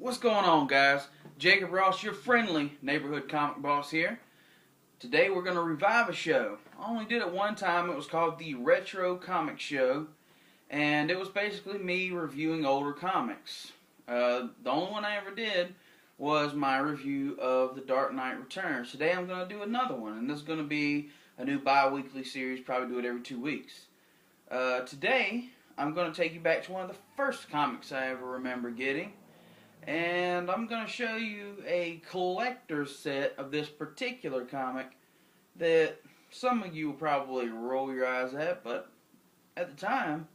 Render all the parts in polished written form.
What's going on, guys? Jacob Ross, your friendly neighborhood comic boss here. Today we're going to revive a show. I only did it one time. It was called the Retro Comic Show, and it was basically me reviewing older comics. The only one I ever did was my review of The Dark Knight Returns. Today I'm going to do another one, and this is going to be a new bi-weekly series, probably do it every 2 weeks. Today I'm going to take you back to one of the first comics I ever remember getting. And I'm going to show you a collector's set of this particular comic that some of you will probably roll your eyes at, but at the time,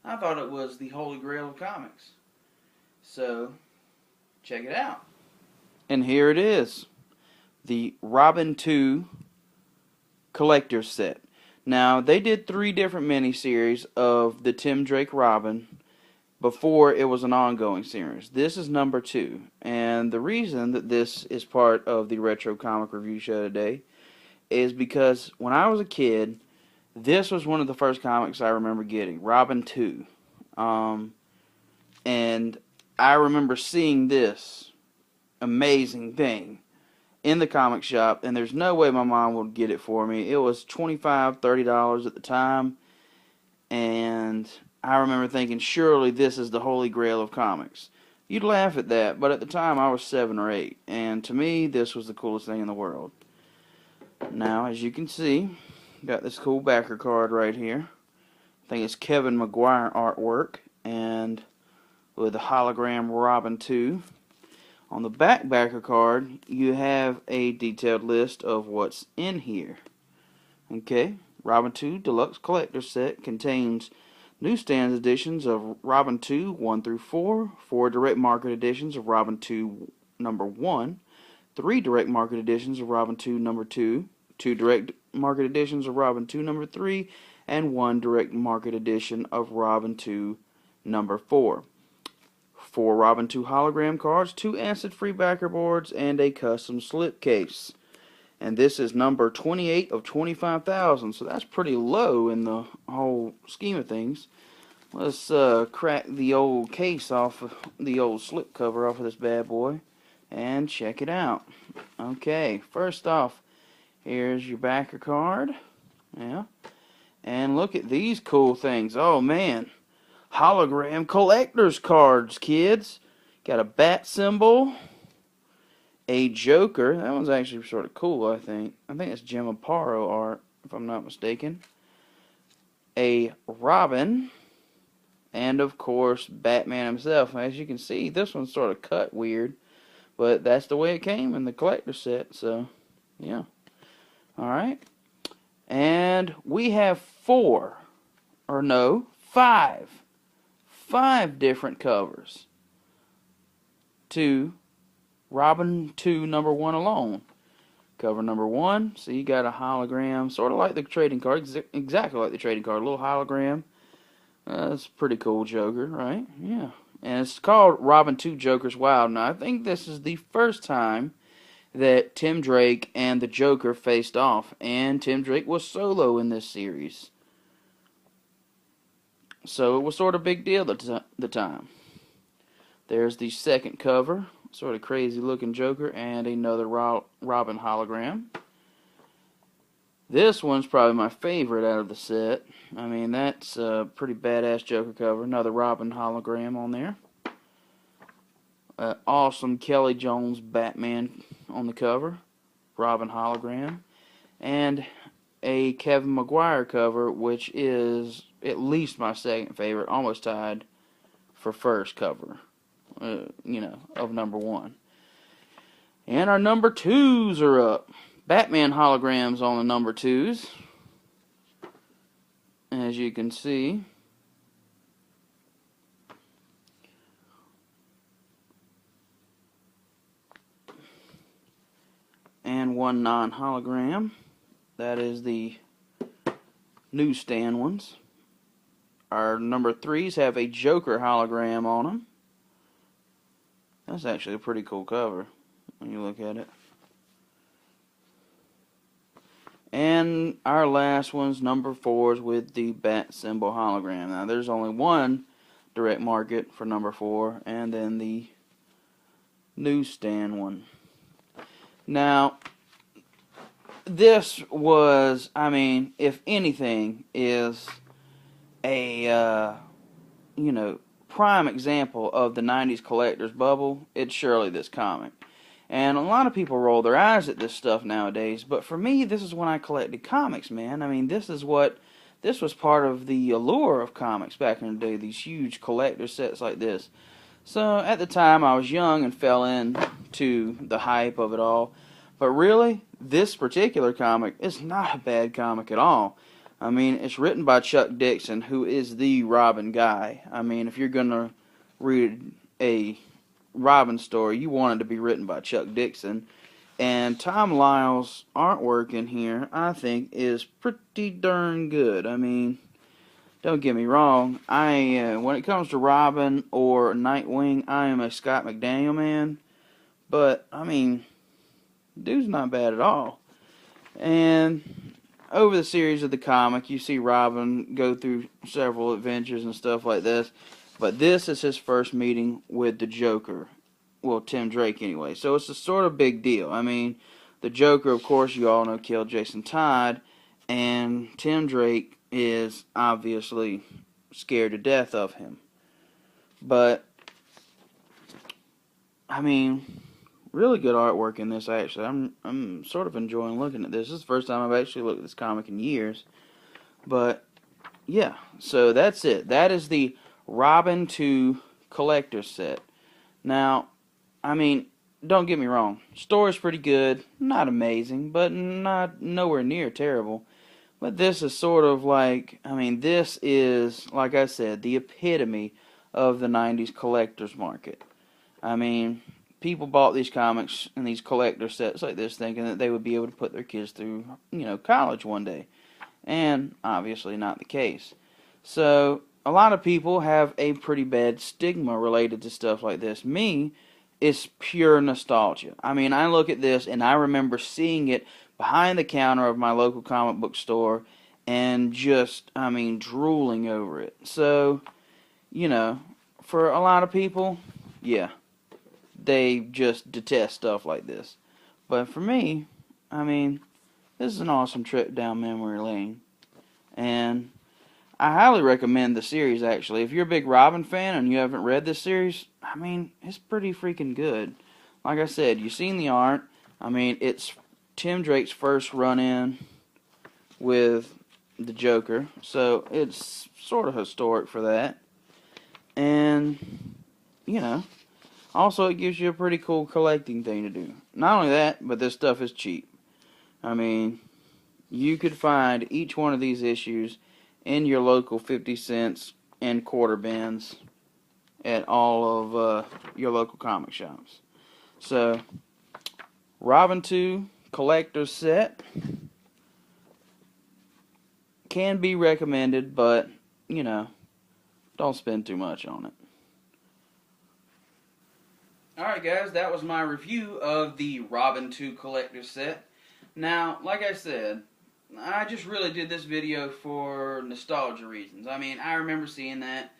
I thought it was the holy grail of comics. So, check it out. And here it is, the Robin 2 collector's set. Now, they did 3 different miniseries of the Tim Drake Robin before it was an ongoing series. This is number 2, and the reason that this is part of the Retro Comic Review Show today is because when I was a kid, this was one of the first comics I remember getting, Robin 2. And I remember seeing this amazing thing in the comic shop, and there's no way my mom would get it for me. It was $25, $30 at the time, and I remember thinking, surely this is the holy grail of comics. You'd laugh at that, but at the time I was 7 or 8, and to me, this was the coolest thing in the world. Now, as you can see, got this cool backer card right here. I think it's Kevin Maguire artwork, and with a hologram Robin 2. On the backer card, you have a detailed list of what's in here. Okay, Robin 2 Deluxe Collector Set contains newsstand editions of Robin 2 1 through 4, 4 direct market editions of Robin 2 number 1, 3 direct market editions of Robin 2 number 2, 2 direct market editions of Robin 2 number 3, and 1 direct market edition of Robin 2 number 4. 4 Robin 2 hologram cards, 2 acid-free backer boards, and a custom slipcase. And this is number 28 of 25,000, so that's pretty low in the whole scheme of things. Let's crack the old case off of the old slip cover off of this bad boy and check it out. Okay, first off, here's your backer card. Yeah. And look at these cool things. Oh man, hologram collector's cards, kids. Got a bat symbol, a Joker. That one's actually sort of cool, I think. I think it's Jim Aparo art, if I'm not mistaken. A Robin, and of course, Batman himself. As you can see, this one's sort of cut weird, but that's the way it came in the collector set, so, yeah. Alright. And we have 5 different covers to Robin 2 number 1 alone. Cover number 1, so you got a hologram, sort of like the trading card, exactly like the trading card, a little hologram. That's a pretty cool Joker, right? Yeah. And it's called Robin 2 Joker's Wild. Now, I think this is the first time that Tim Drake and the Joker faced off, and Tim Drake was solo in this series. So it was sort of a big deal at the time. There's the second cover. Sort of crazy looking Joker and another Robin hologram. This one's probably my favorite out of the set. I mean, that's a pretty badass Joker cover. Another Robin hologram on there. Awesome Kelly Jones Batman on the cover. Robin hologram. And a Kevin Maguire cover, which is at least my second favorite. Almost tied for first cover. Of number 1. And our number 2s are up. Batman holograms on the number 2s. As you can see. And 1 non-hologram. That is the newsstand ones. Our number 3s have a Joker hologram on them. That's actually a pretty cool cover when you look at it. And our last one's number 4s with the bat symbol hologram. Now there's only one direct market for number 4, and then the newsstand one. Now, this was, I mean, if anything, is a, prime example of the 90s collector's bubble. It's surely this comic. And a lot of people roll their eyes at this stuff nowadays, but for me, this is when I collected comics, man. I mean, this was part of the allure of comics back in the day, these huge collector sets like this. So, at the time, I was young and fell into the hype of it all. But really, this particular comic is not a bad comic at all. I mean, it's written by Chuck Dixon, who is the Robin guy. I mean, if you're going to read a Robin story, you want it to be written by Chuck Dixon. And Tom Lyle's artwork in here, I think, is pretty darn good. I mean, don't get me wrong. When it comes to Robin or Nightwing, I am a Scott McDaniel man. But, I mean, dude's not bad at all. And over the series of the comic, you see Robin go through several adventures and stuff like this. But this is his first meeting with the Joker. Well, Tim Drake anyway. So it's a sort of big deal. I mean, the Joker, of course, you all know, killed Jason Todd. And Tim Drake is obviously scared to death of him. But, I mean, really good artwork in this, actually. I'm sort of enjoying looking at this. This is the first time I've actually looked at this comic in years. But, yeah. So, that's it. That is the Robin 2 collector set. Now, I mean, don't get me wrong. Story's pretty good. Not amazing, but nowhere near terrible. But this is sort of like, I mean, this is, like I said, the epitome of the 90s collector's market. I mean, people bought these comics and these collector sets like this thinking that they would be able to put their kids through, college one day. And obviously not the case. So, a lot of people have a pretty bad stigma related to stuff like this. Me, it's pure nostalgia. I mean, I look at this and I remember seeing it behind the counter of my local comic book store and just, I mean, drooling over it. So, for a lot of people, yeah, they just detest stuff like this. But for me, I mean, this is an awesome trip down memory lane. And I highly recommend the series, actually. If you're a big Robin fan and you haven't read this series, I mean, it's pretty freaking good. Like I said, you've seen the art. I mean, it's Tim Drake's first run-in with the Joker, so it's sort of historic for that. And, also it gives you a pretty cool collecting thing to do. Not only that, but this stuff is cheap. I mean, you could find each one of these issues in your local 50 cents and quarter bins at all of your local comic shops. So, Robin 2 collector's set can be recommended, but, don't spend too much on it. Alright guys, that was my review of the Robin 2 collector's set. Now, like I said, I just really did this video for nostalgia reasons. I mean, I remember seeing that,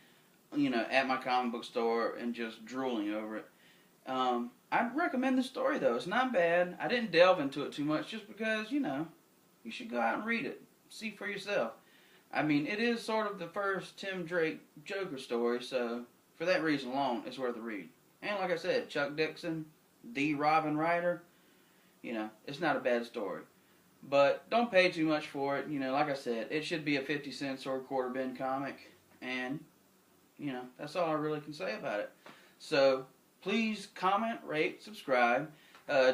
at my comic book store and just drooling over it. I'd recommend the story, though. It's not bad. I didn't delve into it too much just because, you should go out and read it. See for yourself. I mean, it is sort of the first Tim Drake Joker story, so for that reason alone, it's worth a read. And like I said, Chuck Dixon, the Robin writer, it's not a bad story. But don't pay too much for it. Like I said, it should be a 50 cents or a quarter bin comic. And, that's all I really can say about it. So, please comment, rate, subscribe.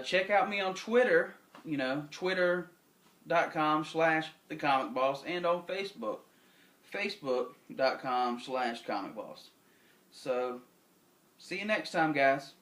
Check out me on Twitter, twitter.com/thecomicboss, and on Facebook, facebook.com/comicboss. So, see you next time, guys.